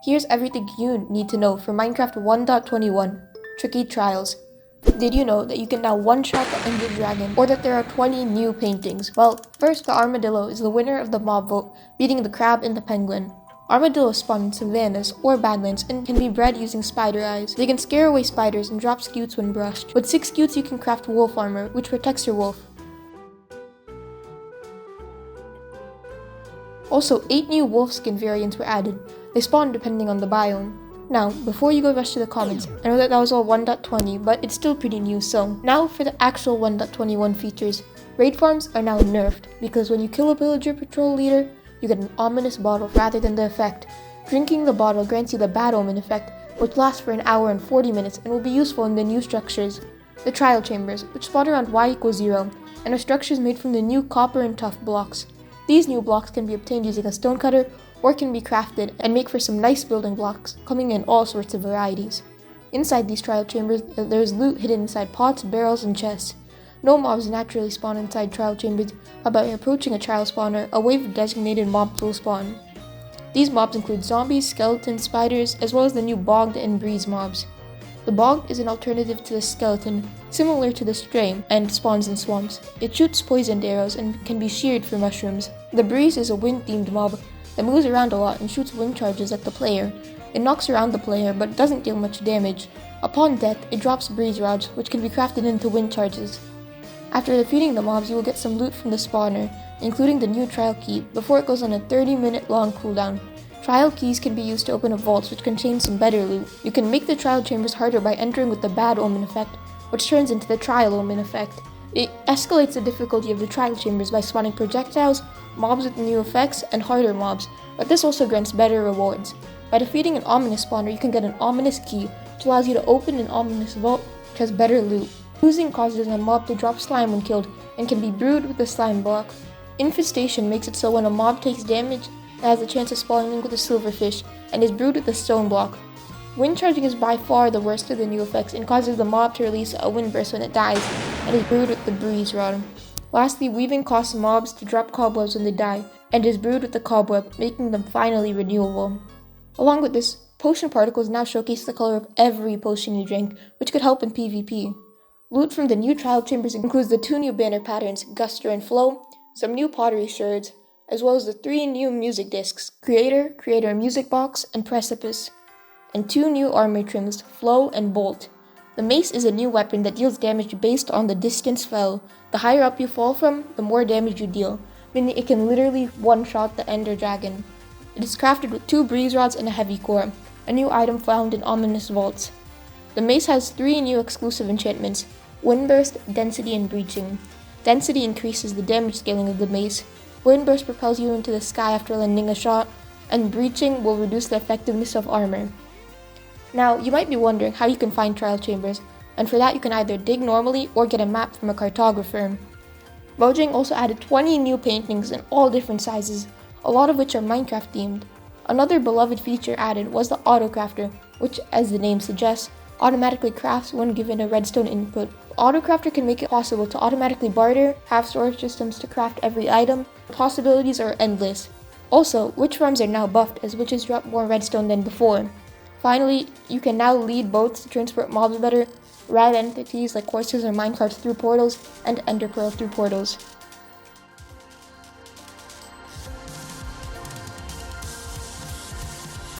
Here's everything you need to know for Minecraft 1.21 Tricky Trials. Did you know that you can now one-shot the Ender Dragon, or that there are 20 new paintings? Well, first, the Armadillo is the winner of the mob vote, beating the Crab and the Penguin. Armadillos spawn in savannas or badlands and can be bred using spider eyes. They can scare away spiders and drop scutes when brushed. With 6 scutes you can craft wolf armor, which protects your wolf. Also, 8 new wolf skin variants were added. They spawn depending on the biome. Now, before you go rush to the comments, I know that was all 1.20, but it's still pretty new, so now for the actual 1.21 features. Raid farms are now nerfed, because when you kill a villager patrol leader, you get an ominous bottle rather than the effect. Drinking the bottle grants you the bad omen effect, which lasts for an hour and 40 minutes and will be useful in the new structures. The trial chambers, which spawn around y=0, and are structures made from the new copper and tuff blocks. These new blocks can be obtained using a stonecutter, or can be crafted and make for some nice building blocks, coming in all sorts of varieties. Inside these trial chambers, there is loot hidden inside pots, barrels, and chests. No mobs naturally spawn inside trial chambers, but by approaching a trial spawner, a wave of designated mobs will spawn. These mobs include zombies, skeletons, spiders, as well as the new bogged and breeze mobs. The bogged is an alternative to the skeleton, similar to the stray, and spawns in swamps. It shoots poisoned arrows and can be sheared for mushrooms. The breeze is a wind-themed mob that moves around a lot and shoots wind charges at the player. It knocks around the player but doesn't deal much damage. Upon death, it drops breeze rods, which can be crafted into wind charges. After defeating the mobs, you will get some loot from the spawner, including the new trial key, before it goes on a 30-minute long cooldown. Trial keys can be used to open a vault which contains some better loot. You can make the trial chambers harder by entering with the bad omen effect, which turns into the trial omen effect. It escalates the difficulty of the trial chambers by spawning projectiles, mobs with new effects, and harder mobs, but this also grants better rewards. By defeating an ominous spawner, you can get an ominous key, which allows you to open an ominous vault, which has better loot. Losing causes a mob to drop slime when killed, and can be brewed with the slime block. Infestation makes it so when a mob takes damage, it has a chance of spawning with a silverfish, and is brewed with the stone block. Wind charging is by far the worst of the new effects and causes the mob to release a wind burst when it dies, and is brewed with the breeze rod. Lastly, weaving causes mobs to drop cobwebs when they die, and is brewed with the cobweb, making them finally renewable. Along with this, potion particles now showcase the color of every potion you drink, which could help in PvP. Loot from the new trial chambers includes the 2 new banner patterns, Guster and Flow, some new pottery shards, as well as the 3 new music discs, Creator, Creator Music Box, and Precipice, and 2 new armor trims, Flow and Bolt. The mace is a new weapon that deals damage based on the distance fell. The higher up you fall from, the more damage you deal, meaning it can literally one-shot the Ender Dragon. It is crafted with 2 breeze rods and a heavy core, a new item found in ominous vaults. The mace has 3 new exclusive enchantments, Windburst, Density, and Breaching. Density increases the damage scaling of the mace, Windburst propels you into the sky after landing a shot, and Breaching will reduce the effectiveness of armor. Now, you might be wondering how you can find trial chambers, and for that you can either dig normally or get a map from a cartographer. Mojang also added 20 new paintings in all different sizes, a lot of which are Minecraft themed. Another beloved feature added was the Auto Crafter, which, as the name suggests, automatically crafts when given a redstone input. Auto Crafter can make it possible to automatically barter, have storage systems to craft every item. The possibilities are endless. Also, witch farms are now buffed as witches drop more redstone than before. Finally, you can now lead boats to transport mobs better, ride entities like horses or minecarts through portals, and ender pearls through portals.